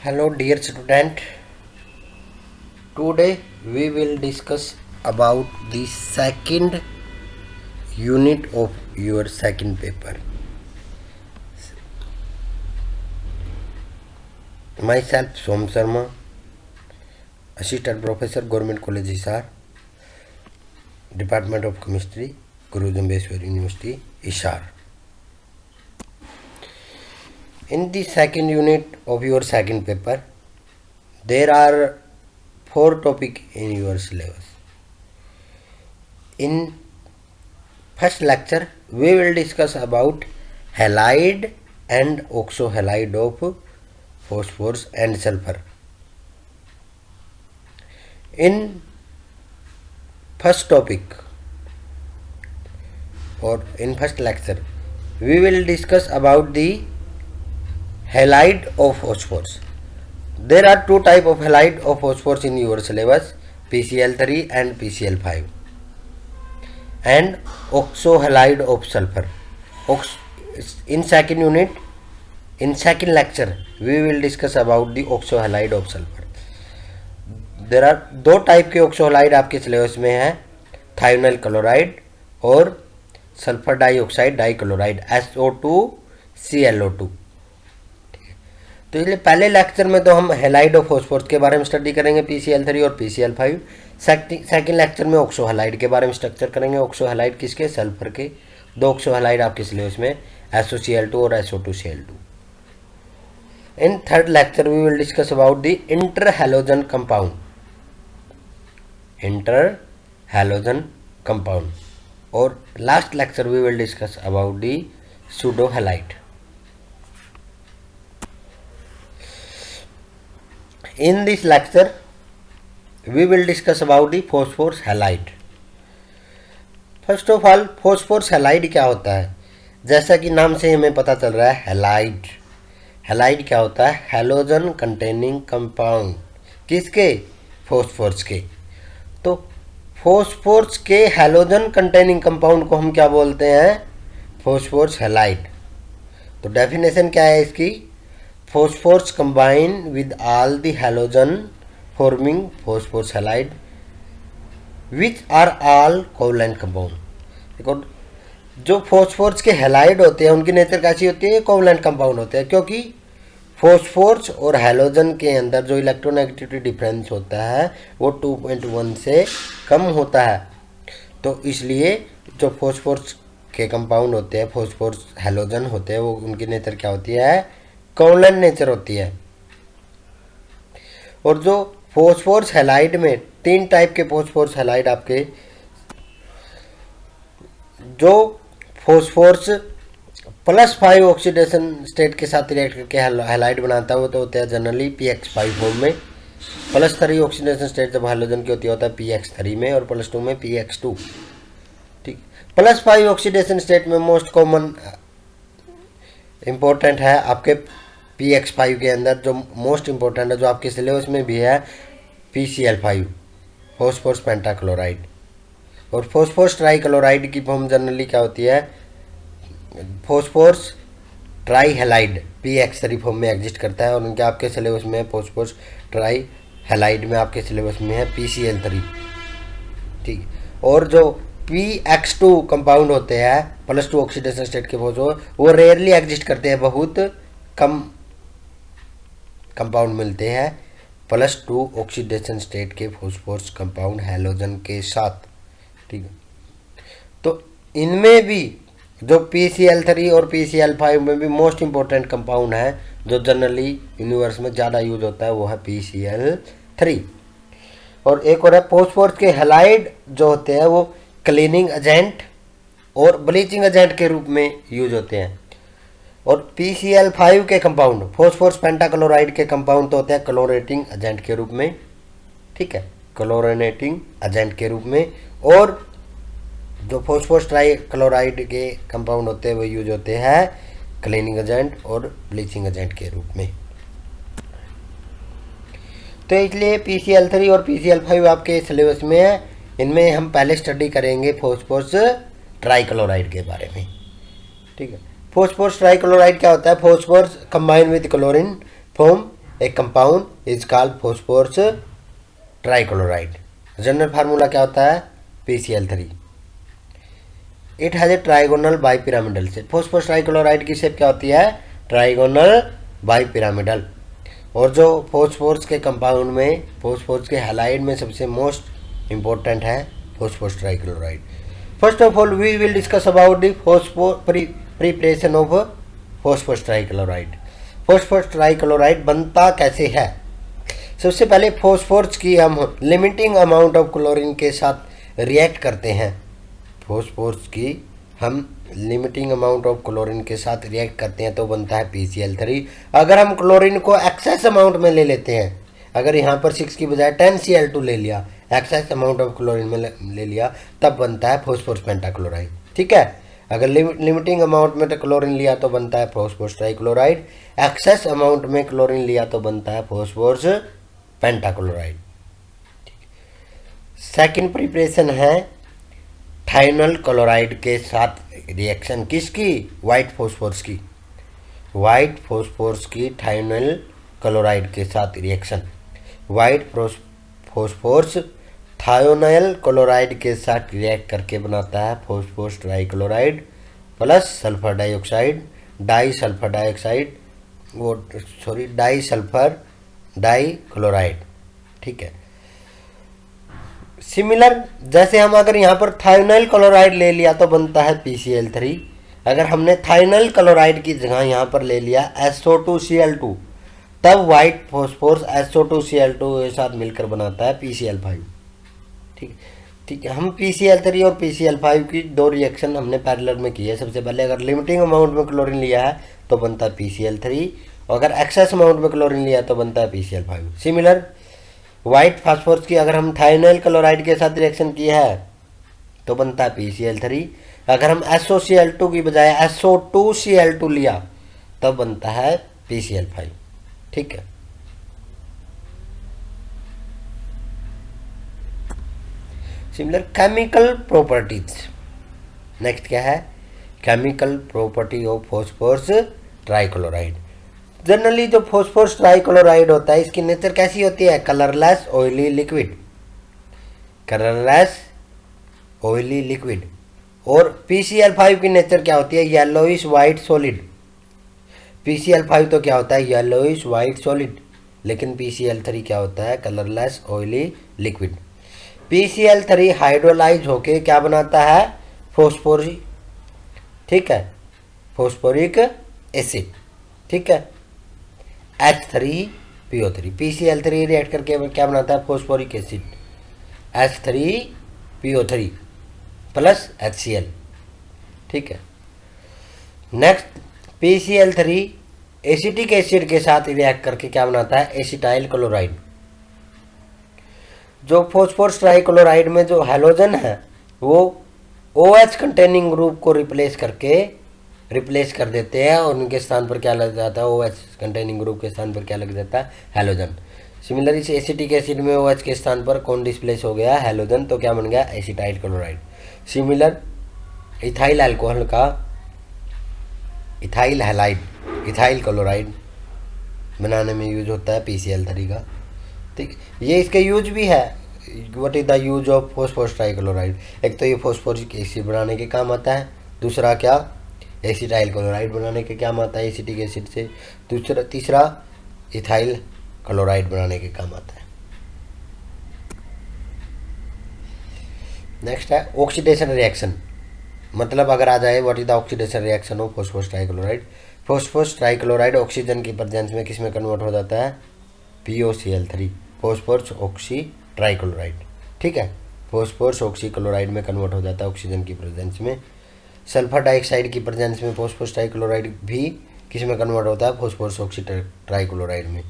Hello dear student, today we will discuss about the second unit of your second paper. Myself Som Sharma, Assistant Professor, Government College Hisar, Department of Chemistry, Guru Jambheshwar University, Hisar. In the second unit of your second paper, there are 4 topics in your syllabus. In first lecture, we will discuss about halide and oxohalide of phosphorus and sulfur. In first topic or in first lecture, we will discuss about the halide of phosphorus. There are 2 types of halide of phosphorus in your syllabus, PCl3 and PCl5, and oxohalide of sulfur. In second unit, in second lecture, we will discuss about the oxohalide of sulfur. There are 2 type के oxohalide आपके syllabus में है, thionyl chloride और sulphur dioxide dichloride SO2ClO2. तो इसलिए पहले lecture में तो हम हैलाइड ऑफ फॉस्फोरस के बारे में स्टडी करेंगे, PCl3 और PCl5. सेकंड लेक्चर में ऑक्सोहैलाइड के बारे में स्ट्रक्चर करेंगे. ऑक्सोहैलाइड किसके? सल्फर के. 2 ऑक्सोहैलाइड आपके सिलेबस में SOCl2 और SO2Cl2. In third lecture we will discuss about the interhalogen compound. Interhalogen compound. और last lecture we will discuss about the pseudohalide. In this lecture, we will discuss about the phosphorus halide. First of all, phosphorus halide क्या होता है? जैसा कि नाम से हमें पता चल रहा है, halide. halide क्या होता है? Halogen containing compound. किसके? फॉस्फोरस के. तो फॉस्फोरस के हैलोजन कंटेनिंग कंपाउंड को हम क्या बोलते हैं? Phosphorus halide. तो डेफिनेशन क्या है इसकी? Phosphorus combine with all the halogen forming phosphorus halide, which are all covalent compound. देखो, जो फॉस्फोरस के हैलाइड होते हैं उनकी नेचर कैसी होती है? कोवलेंट कंपाउंड होते हैं, क्योंकि फॉस्फोरस और हैलोजन के अंदर जो इलेक्ट्रोनेगेटिविटी डिफरेंस होता है वो 2.1 से कम होता है. तो इसलिए जो फॉस्फोरस के कंपाउंड होते हैं, फॉस्फोरस हैलोजन होते हैं, वो उनकी नेचर क्या होती है? कोवलेंट नेचर होती है. और जो फॉस्फोरस हैलाइड में 3 टाइप के फॉस्फोरस हैलाइड आपके, जो फॉस्फोरस +5 ऑक्सीडेशन स्टेट के साथ रिएक्ट करके हैलाइड बनाता है वो तो होता है जनरली PX5 फॉर्म में. +3 ऑक्सीडेशन स्टेट जब हैलोजन की होती है होता है PX3 में, और +2 में PX2. ठीक. +5 ऑक्सीडेशन स्टेट में मोस्ट कॉमन इंपॉर्टेंट है आपके PX5 के अंदर. जो मोस्ट इंपॉर्टेंट है, जो आपके सिलेबस में भी है, PCl5, फॉस्फोरस पेंटाक्लोराइड. और फॉस्फोरस ट्राइक्लोराइड की फॉर्म जनरली क्या होती है? फॉस्फोरस ट्राइहैलाइड PX3 फॉर्म में एग्जिस्ट करता है. और उनके आपके सिलेबस में फॉस्फोरस ट्राइहैलाइड में आपके सिलेबस में है PCl3. ठीक. और जो PX2 कंपाउंड होते हैं, +2 ऑक्सीडेशन स्टेट के फॉस्फोरस, वो रेयरली एग्जिस्ट करते हैं, बहुत कम कंपाउंड मिलते हैं +2 ऑक्सीडेशन स्टेट के फॉस्फोरस कंपाउंड हैलोजन के साथ. ठीक है. तो इनमें भी जो PCl3 और PCl5 में भी मोस्ट इंपॉर्टेंट कंपाउंड है जो जनरली यूनिवर्स में ज़्यादा यूज होता है, वो है PCl3. और एक और है फॉस्फोरस के हैलाइड जो होते हैं वो क्लीनिंग एजेंट और ब्लीचिंग एजेंट के रूप में यूज होते हैं. और PCl5 के कंपाउंड, फॉस्फोरस पेंटाक्लोराइड के कंपाउंड तो होते हैं क्लोरेटिंग एजेंट के रूप में. ठीक है, क्लोरिनेटिंग एजेंट के रूप में. और जो फॉस्फोरस ट्राइक्लोराइड के कंपाउंड होते हैं वो यूज होते हैं क्लीनिंग एजेंट और ब्लीचिंग एजेंट के रूप में. तो इसलिए PCl3 और PCl5 आपके सिलेबस में है. इनमें हम पहले स्टडी करेंगे फॉस्फोरस ट्राइक्लोराइड के बारे में. ठीक है. फॉस्फोरस ट्राइक्लोराइड क्या होता है? Phosphorus combine with chlorine form A compound is called phosphorus trichloride. General formula क्या होता है? PCl3। It has a trigonal bipyramidal shape. Phosphorus trichloride की शेप क्या होती है? Trigonal bipyramidal. और जो फॉस्फोरस के कंपाउंड में, फॉस्फोरस के हैलाइड में सबसे मोस्ट इंपॉर्टेंट है phosphorus trichloride. First of all we will discuss about the preparation of phosphorus trichloride. Phosphorus trichloride बनता कैसे है? सबसे पहले फॉस्फोरस की हम लिमिटिंग अमाउंट ऑफ क्लोरीन के साथ रिएक्ट करते हैं। फॉस्फोरस की हम लिमिटिंग अमाउंट ऑफ क्लोरीन के साथ रिएक्ट करते हैं तो बनता है PCl3। अगर हम क्लोरीन को एक्सेस अमाउंट में ले लेते हैं, अगर यहाँ पर 6 की बजाय 10Cl2 ले लिया, एक्सेस अमाउंट ऑफ क्लोरीन में ले लिया, तब बनता है फॉस्फोरस पेंटाक्लोराइड। ठीक है, अगर लिमिटिंग अमाउंट में तो क्लोरीन लिया तो बनता है फॉस्फोरस ट्राइक्लोराइड, एक्सेस अमाउंट में क्लोरीन लिया तो बनता है फॉस्फोरस पेंटाक्लोराइड। सेकंड प्रिपरेशन है थायोनाइल क्लोराइड के साथ रिएक्शन। किसकी? वाइट फॉस्फोरस की। वाइट फॉस्फोरस की थायोनाइल क्लोराइड के साथ reaction. White phosphorus thionyl chloride के साथ रिएक्ट करके बनाता है phosphorus trichloride plus sulphur dioxide, di sulphur dioxide, वो sorry di sulphur di chloride. ठीक है, सिमिलर जैसे हम अगर यहाँ पर थायोनाइल क्लोराइड ले लिया तो बनता है PCl3। अगर हमने थायोनाइल क्लोराइड की जगह यहाँ पर ले लिया SO2Cl2, तब वाइट फॉस्फोरस SO2Cl2 के साथ मिलकर बनाता है PCl5। ठीक है, हम PCl3 और PCl5 की दो रिएक्शन हमने पैरेलल में की है। सबसे पहले अगर लिमिटिंग अमाउंट में क्लोरीन लिया है तो बनता है PCl3, और अगर एक्सेस अमाउंट में क्लोरीन लिया तो बनता है PCl5। सिमिलर वाइट फास्फोरस की अगर हम थायोनाइल क्लोराइड के साथ रिएक्शन किया है तो बनता है PCl3। अगर हम SOCl2 की बजाय SO2Cl2 लिया तब बनता है PCl5। ठीक है, सिमिलर केमिकल प्रॉपर्टीज। नेक्स्ट क्या है? Chemical property of phosphorus trichloride. Generally जो फॉस्फोरस ट्राइक्लोराइड होता है इसकी नेचर कैसी होती है? Colourless oily liquid. Colourless oily liquid. और PCl5 की नेचर क्या होती है? Yellowish white solid. PCl5 तो क्या होता है? Yellowish white solid. लेकिन PCl3 क्या होता है? Colourless oily liquid. PCl3 hydrolyse होके क्या बनाता है? फॉस्फोरिक। ठीक है, फॉस्फोरिक एसिड। ठीक है, H3PO3। PCl3 रिएक्ट करके क्या बनाता है? Phosphoric acid H3PO3 plus HCl। ठीक है, नेक्स्ट PCl3 एसिटिक एसिड के साथ रिएक्ट करके क्या बनाता है? Acetyl chloride. जो फॉस्फोरस ट्राइक्लोराइड में जो हैलोजन है वो OH कंटेनिंग ग्रुप को रिप्लेस कर देते हैं, और उनके स्थान पर क्या लग जाता है? OH कंटेनिंग ग्रुप के स्थान पर क्या लग जाता है? हैलोजन। सिमिलरली से एसिटिक एसिड में OH के स्थान पर कौन डिस्प्लेस हो गया? हैलोजन। तो क्या बन गया? Acetyl chloride. Similar ethyl alcohol का इथाइल हैलाइड, इथाइल क्लोराइड बनाने में यूज होता है PCl3 का। ठीक, ये इसके यूज भी है। What is the use of phosphorus trichloride? एक तो ये फॉस्फोरिक एसिड बनाने के काम आता है, दूसरा क्या? एसिटाइल क्लोराइड बनाने के काम आता है एसिटिक एसिड से, तीसरा इथाइल क्लोराइड बनाने के काम आता है। नेक्स्ट है ऑक्सीडेशन रिएक्शन। मतलब अगर आ जाए what is the oxidation reaction of phosphorus trichloride? Phosphorus trichloride oxygen की प्रेजेंस में किस में कन्वर्ट हो जाता है? POCl3, phosphorus oxy trichloride. ठीक है, फॉस्फोरस ऑक्सी क्लोराइड में कन्वर्ट हो जाता है ऑक्सीजन की प्रेजेंस में। सल्फर डाइऑक्साइड की प्रेजेंस में फॉस्फोरस ट्राइक्लोराइड भी किस में कन्वर्ट होता है? फॉस्फोरस ऑक्सी ट्राइक्लोराइड में।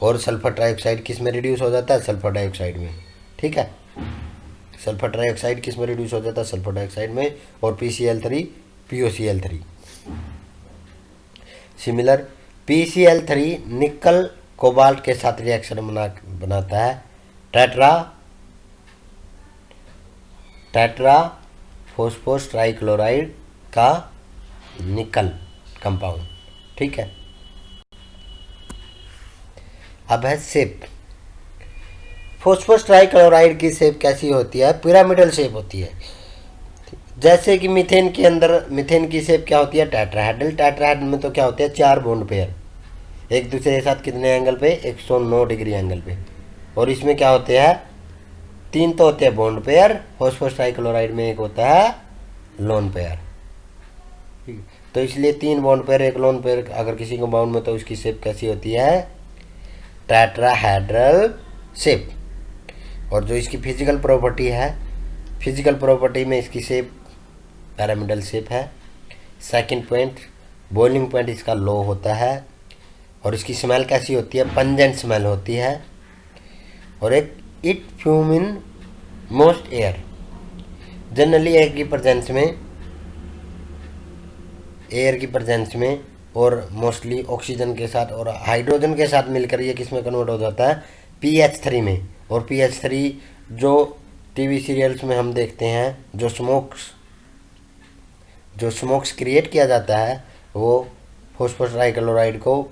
और सल्फर ट्राइऑक्साइड किस में रिड्यूस हो जाता है? सल्फर डाइऑक्साइड में। ठीक है, सल्फर ट्राइऑक्साइड किस में रिड्यूस हो जाता है? सल्फर डाइऑक्साइड में। और PCl3 POCl3। Similar PCl3 nickel cobalt के साथ रिएक्शन बनाता है टेट्रा फॉस्फोरस ट्राइक्लोराइड का निकल कंपाउंड। ठीक है, अब है शेप। फॉस्फोरस ट्राइक्लोराइड की शेप कैसी होती है? पिरामिडल शेप होती है। जैसे कि मीथेन के अंदर मीथेन की शेप क्या होती है? टेट्राहेड्रल। टेट्राहेड्रल में तो क्या होते हैं? 4 बॉन्ड पेयर एक दूसरे के साथ कितने एंगल पे? 109 डिग्री एंगल पे। और इसमें क्या होते हैं? 3 तो होते हैं बॉन्ड पेयर। फॉस्फोरस ट्राइक्लोराइड में एक होता है लोन पेयर। तो इसलिए 3 बॉन्ड पेयर एक लोन पेयर अगर किसी कंपाउंड में, तो उसकी शेप कैसी होती है? Tetrahedral shape. और जो इसकी फिजिकल प्रॉपर्टी है, फिजिकल प्रॉपर्टी में इसकी शेप पिरामिडल शेप है। सेकंड पॉइंट, बॉइलिंग पॉइंट इसका लो होता है। और इसकी स्मेल कैसी होती है? पंजेंट स्मेल होती है। और एक it fume in most air. Generally air की प्रेजेंस में और मोस्टली ऑक्सीजन के साथ और हाइड्रोजन के साथ मिलकर ये किस में कन्वर्ट हो जाता है? PH3 में। और PH3 जो टीवी सीरियल्स में हम देखते हैं, जो स्मोक्स क्रिएट किया जाता है, वो फॉस्फोरस ट्राइक्लोराइड को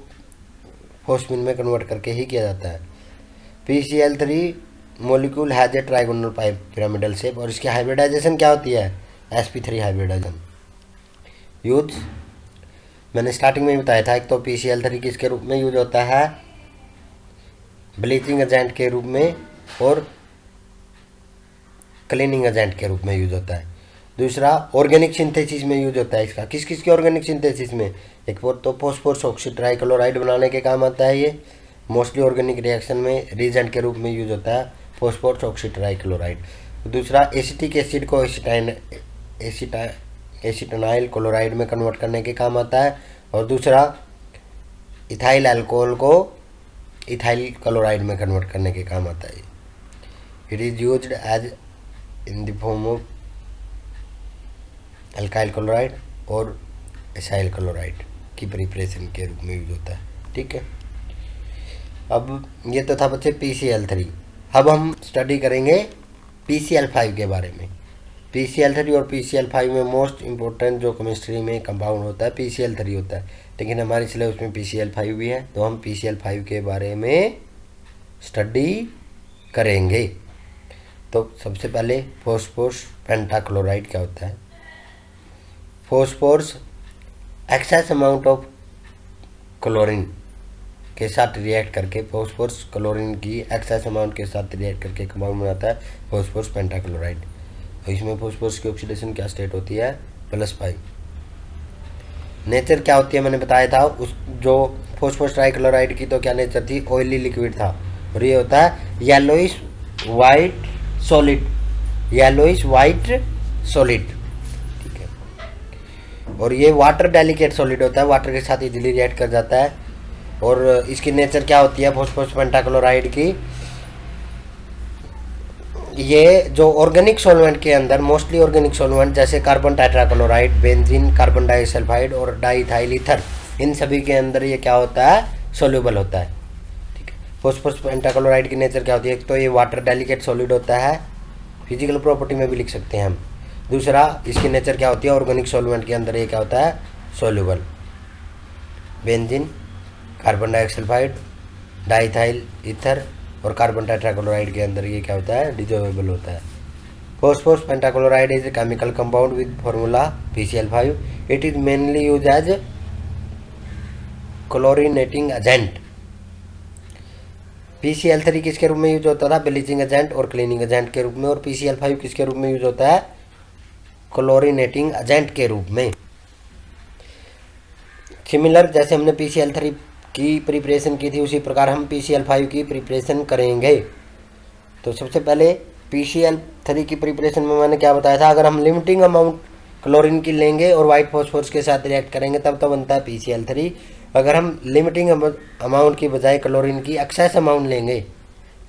फॉस्फिन में कन्वर्ट करके ही किया जाता है। PCl3 molecule has a trigonal pyramidal shape. और इसकी हाइब्रिडाइजेशन क्या होती है? sp3 hybridisation. यूज मैंने स्टार्टिंग में ही बताया था। एक तो PCl3 किसके रूप में यूज होता है? ब्लीचिंग एजेंट के रूप में और क्लीनिंग एजेंट के रूप में यूज होता है। दूसरा ऑर्गेनिक सिंथेसिस में यूज होता है इसका। किस किस के ऑर्गेनिक सिंथेसिस में? एक तो फॉस्फोरस ऑक्साइड ट्राइक्लोराइड बनाने के काम आता है ये। मोस्टली ऑर्गेनिक रिएक्शन में रीजेंट के रूप में यूज होता है फॉस्फोरस ऑक्साइड ट्राइक्लोराइड। दूसरा एसिटिक एसिड को एसिटाइल क्लोराइड में कन्वर्ट करने के काम आता है। और दूसरा इथाइल अल्कोहल को इथाइल क्लोराइड में कन्वर्ट करने के काम आता है। It is used as in the form of alkyl chloride और एसाइल क्लोराइड की प्रिपरेशन के रूप में यूज होता है। ठीक है, अब ये तो था बच्चे PCl3। अब हम स्टडी करेंगे PCl5 के बारे में। PCl3 और PCl5 में मोस्ट इम्पोर्टेंट जो केमिस्ट्री में कंपाउंड होता है PCl3 होता है, लेकिन हमारे सिलेबस में PCl5 भी है, तो हम PCl5 के बारे में स्टडी करेंगे। तो सबसे पहले फॉस्फोरस पेंटाक्लोराइड क्या होता है? Phosphorus excess amount of chlorine के साथ रिएक्ट करके, फॉस्फोरस क्लोरीन की एक्सेस अमाउंट के साथ रिएक्ट करके कंपाउंड बनाता है फॉस्फोरस पेंटाक्लोराइड। और इसमें फॉस्फोरस की ऑक्सीडेशन क्या स्टेट होती है? +5। नेचर क्या होती है मैंने बताया था। उस जो फॉस्फोरस ट्राइक्लोराइड की तो क्या नेचर थी? ऑयली लिक्विड था। और ये होता है yellowish white solid. Yellowish white solid, ठीक है। और ये वाटर डेलिकेट सॉलिड होता है, वाटर के साथ इजीली रिएक्ट कर जाता है। और इसकी नेचर क्या होती है फॉस्फोरस पेंटाक्लोराइड की? ये जो ऑर्गेनिक सॉल्वेंट के अंदर, मोस्टली ऑर्गेनिक सॉल्वेंट जैसे carbon tetrachloride, benzene, carbon disulphide और डाइथाइल ईथर, इन सभी के अंदर ये क्या होता है? सोल्यूबल होता है। ठीक है, फॉस्फोरस पेंटाक्लोराइड की नेचर क्या होती है? एक तो ये वाटर डेलिकेट सॉलिड होता है, फिजिकल प्रॉपर्टी में भी लिख सकते हैं हम। दूसरा इसकी नेचर क्या होती है? ऑर्गेनिक सॉल्वेंट के अंदर ये क्या होता है? Soluble. Benzene, carbon disulphide, diethyl ether और कार्बन टेट्राक्लोराइड के अंदर ये क्या होता है? डिजॉल्वेबल होता है। Phosphorus pentachloride is a chemical compound with formula PCl5। It is mainly use as chlorinating agent. PCl3 किसके रूप में यूज होता था? ब्लीचिंग एजेंट और क्लीनिंग एजेंट के रूप में। और PCl5 किसके रूप में यूज होता है? क्लोरीनेटिंग एजेंट के रूप में। सिमिलर जैसे हमने PCl3 की प्रिपरेशन की थी, उसी प्रकार हम PCl5 की प्रिपरेशन करेंगे। तो सबसे पहले PCl3 की प्रिपरेशन में मैंने क्या बताया था? अगर हम लिमिटिंग अमाउंट क्लोरीन की लेंगे और वाइट फॉस्फोरस के साथ रिएक्ट करेंगे तब तो बनता है PCl3। अगर हम लिमिटिंग अमाउंट की बजाय क्लोरीन की एक्सेस अमाउंट लेंगे,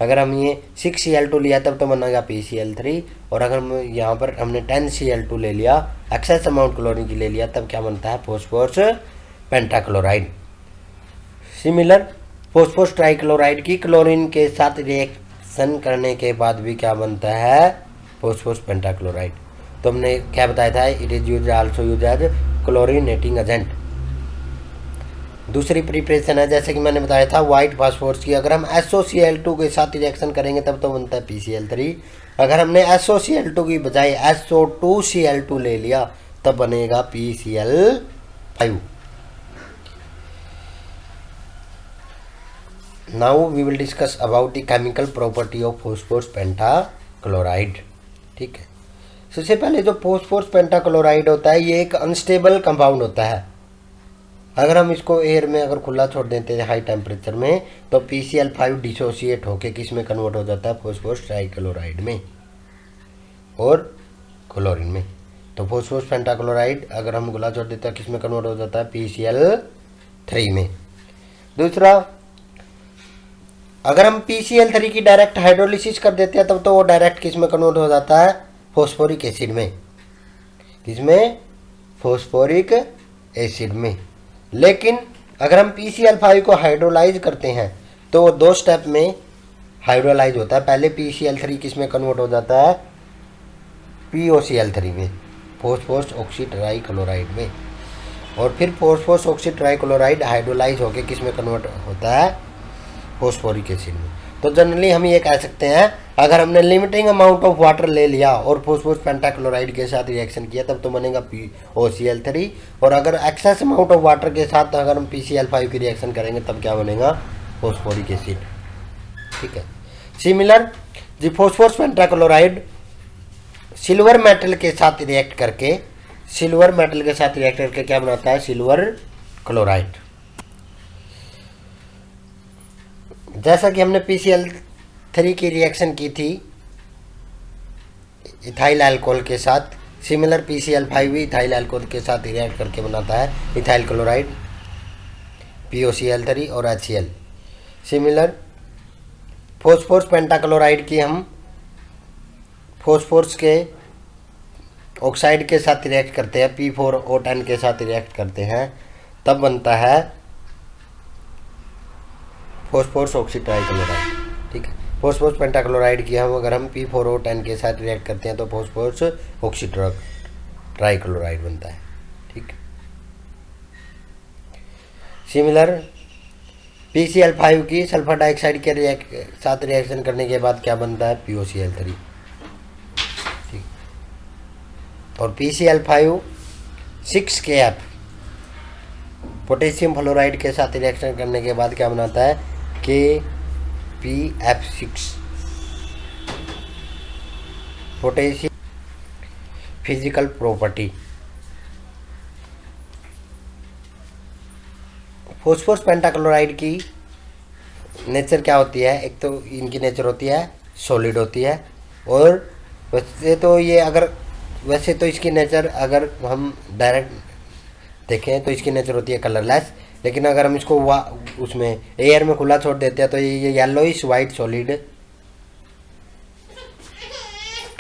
अगर हम ये 6Cl2 लिया तब तो बनेगा PCl3। और अगर हम यहाँ पर हमने 10Cl2 ले लिया, एक्सेस अमाउंट क्लोरीन की ले लिया, तब क्या बनता है? Phosphorus pentachloride. Similar phosphorus trichloride की क्लोरीन के साथ रिएक्शन करने के बाद भी क्या बनता है? Phosphorus pentachloride. तो हमने क्या बताया था? It is use also use as chlorinating agent. दूसरी प्रिपरेशन है, जैसे कि मैंने बताया था वाइट फास्फोरस की, अगर हम SOCl2 के साथ रिएक्शन करेंगे तब तो बनता है PCl3। अगर हमने SOCl2 की बजाय SO2Cl2 ले लिया तब बनेगा PCl5। Now we will discuss about the chemical property of phosphorus pentachloride. ठीक है, सबसे पहले जो फॉस्फोरस पेंटाक्लोराइड होता है ये एक अनस्टेबल कंपाउंड होता है। अगर हम इसको एयर में अगर खुला छोड़ देते हैं हाई टेम्परेचर में तो PCl5 डिसोसिएट होके किस में कन्वर्ट हो जाता है, फॉस्फोरस ट्राइक्लोराइड में और क्लोरीन में। तो फॉस्फोरस पेंटाक्लोराइड अगर हम खुला छोड़ देते हैं किस में कन्वर्ट हो जाता है, PCl3 में। दूसरा, अगर हम PCl3 की डायरेक्ट हाइड्रोलिसिस कर देते हैं तब तो वो डायरेक्ट किस में कन्वर्ट हो जाता है, फॉस्फोरिक एसिड में। किसमें, फॉस्फोरिक एसिड में। लेकिन अगर हम PCl5 को हाइड्रोलाइज करते हैं तो वो 2 स्टेप में हाइड्रोलाइज होता है। पहले PCl3 किस में कन्वर्ट हो जाता है, POCl3 में, फॉस्फोरस ऑक्सी ट्राइक्लोराइड में। और फिर फॉस्फोरस ऑक्सी ट्राइक्लोराइड हाइड्रोलाइज होकर किस में कन्वर्ट होता है, फॉस्फोरिक एसिड में। तो जनरली हम ये कह सकते हैं अगर हमने लिमिटिंग अमाउंट ऑफ वाटर ले लिया और फॉस्फोरस पेंटाक्लोराइड के साथ रिएक्शन किया तब तो बनेगा POCl3, और अगर एक्सेस अमाउंट ऑफ वाटर के साथ अगर हम PCl5 की रिएक्शन करेंगे तब क्या बनेगा, फॉस्फोरिक एसिड। ठीक है, सिमिलर जी फॉस्फोरस पेंटाक्लोराइड सिल्वर मेटल के साथ रिएक्ट करके क्या बनाता है, सिल्वर क्लोराइड। जैसा कि हमने PCl3 की रिएक्शन की थी इथाइल अल्कोहल के साथ, सिमिलर PCl5 भी इथाइल अल्कोहल के साथ रिएक्ट करके बनाता है इथाइल क्लोराइड, POCl3 और HCl। सिमिलर फॉस्फोरस पेंटाक्लोराइड की हम फॉस्फोरस के ऑक्साइड के साथ रिएक्ट करते हैं, P4O10 के साथ रिएक्ट करते हैं तब बनता है फॉस्फोरस ऑक्सी ट्राइक्लोराइड। ठीक है, फॉस्फोरस पेंटाक्लोराइड की हम अगर हम P4O10 के साथ रिएक्ट करते हैं तो फॉस्फोरस ऑक्सी ट्राइक्लोराइड बनता है। ठीक, सिमिलर PCl5 की सल्फर डाइऑक्साइड के साथ रिएक्शन करने के बाद क्या बनता है, POCl3। ठीक, और PCl5 6KF पोटेशियम फ्लोराइड के साथ रिएक्शन करने के बाद क्या बनाता है, KPF6 potassium physical property. Phosphorus pentachloride की नेचर क्या होती है, एक तो इनकी नेचर होती है सॉलिड होती है, और वैसे तो इसकी नेचर अगर हम डायरेक्ट देखें तो इसकी नेचर होती है कलरलेस। लेकिन अगर हम इसको उसमें एयर में खुला छोड़ देते हैं तो ये येलोइश वाइट सॉलिड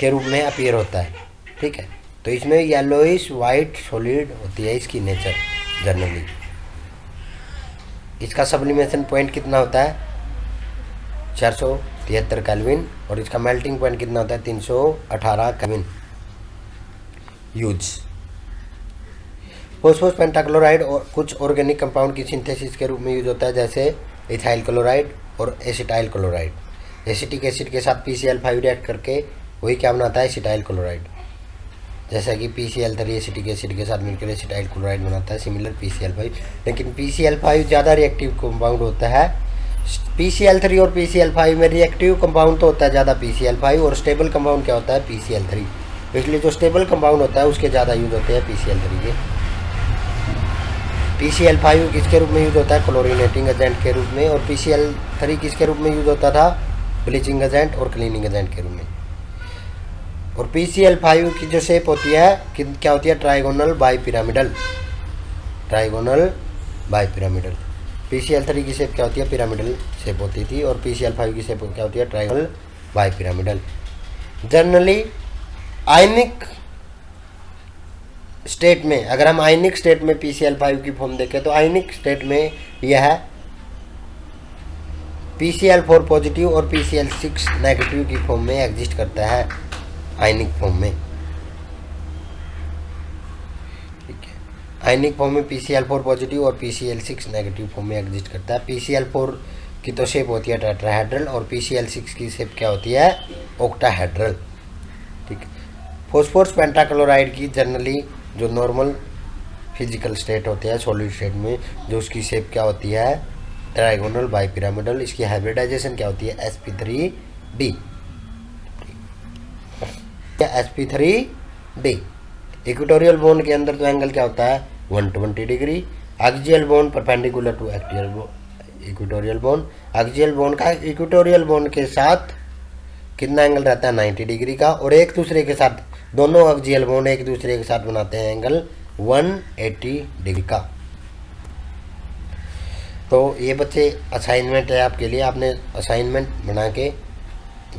के रूप में अपीयर होता है। ठीक है, तो इसमें येलोइश वाइट सॉलिड होती है इसकी नेचर जनरली। इसका सब्लिमेशन पॉइंट कितना होता है, 473 केल्विन, और इसका मेल्टिंग पॉइंट कितना होता है, 318 केल्विन यूज। फॉस्फोरस पेंटाक्लोराइड और कुछ ऑर्गेनिक कंपाउंड की सिंथेसिस के रूप में यूज होता है, जैसे इथाइल क्लोराइड और एसिटाइल क्लोराइड। एसिटिक एसिड के साथ PCl5 रिएक्ट करके वही क्या बनाता है, एसिटाइल क्लोराइड। जैसा कि PCl3 एसिटिक एसिड के साथ मिलकर एसिटाइल क्लोराइड बनाता है, सिमिलर PCl5। लेकिन PCl5 ज़्यादा रिएक्टिव कंपाउंड होता है। PCl3 और PCl5 में रिएक्टिव कंपाउंड तो होता है ज़्यादा PCl5, और स्टेबल कंपाउंड क्या होता है, PCl3। इसलिए जो स्टेबल कंपाउंड होता है उसके ज़्यादा यूज होते हैं PCl3 के। PCl5 किसके रूप में यूज होता है, क्लोरीनेटिंग एजेंट के रूप में, और PCl3 किसके रूप में यूज होता था, ब्लीचिंग एजेंट और क्लीनिंग एजेंट के रूप में। और PCl5 की जो शेप होती है क्या होती है, ट्राइगोनल बाईपिरामिडल। PCl3 की शेप क्या होती है, पिरामिडल शेप होती थी, और PCl5 की शेप क्या होती है, ट्राइगोनल बाईपिरामिडल। जनरली आयनिक स्टेट में, अगर हम आयनिक स्टेट में PCl5 की फॉर्म देखें तो आयनिक स्टेट में यह PCl4 पॉजिटिव और PCl6 नेगेटिव की फॉर्म में एग्जिस्ट करता है, आयनिक फॉर्म में। ठीक है, आयनिक फॉर्म में PCl4 पॉजिटिव और PCl6 नेगेटिव फॉर्म में एग्जिस्ट करता है। PCl4 की तो शेप होती है टेट्राहेड्रल और PCl6 की शेप क्या होती है, ऑक्टाहेड्रल। ठीक है। फॉस्फोरस पेंटाक्लोराइड की जनरली जो नॉर्मल फिजिकल स्टेट होते हैं सॉलिड स्टेट में, जो उसकी शेप क्या होती है, ट्राइगोनल बाइपिरामिडल। इसकी हाइब्रिडाइजेशन क्या होती है, sp3d। sp3d। इक्वेटोरियल बोन के अंदर तो एंगल क्या होता है, 120 degree. Axial bond perpendicular to equatorial bond. Axial bond का इक्वेटोरियल बोन के साथ कितना एंगल रहता है, 90 डिग्री का। और एक दूसरे के साथ दोनों एक्सियल बोन एक दूसरे के साथ बनाते हैं एंगल 180 डिग्री का। तो ये बच्चे असाइनमेंट है आपके लिए, आपने असाइनमेंट बना के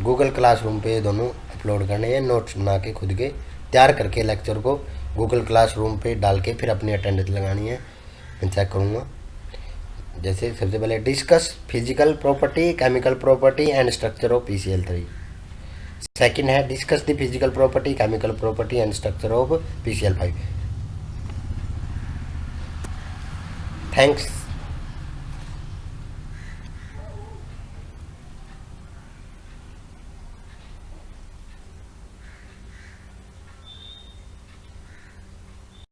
गूगल क्लासरूम पे दोनों अपलोड करने हैं, नोट्स बना के खुद के तैयार करके लेक्चर को गूगल क्लासरूम पे डाल के फिर अपनी अटेंडेंस लगानी है, मैं चेक करूँगा। जैसे सबसे पहले discuss physical property, chemical property and structure of PCl3। Second है discuss the physical property, chemical property and structure of PCl5। Thanks.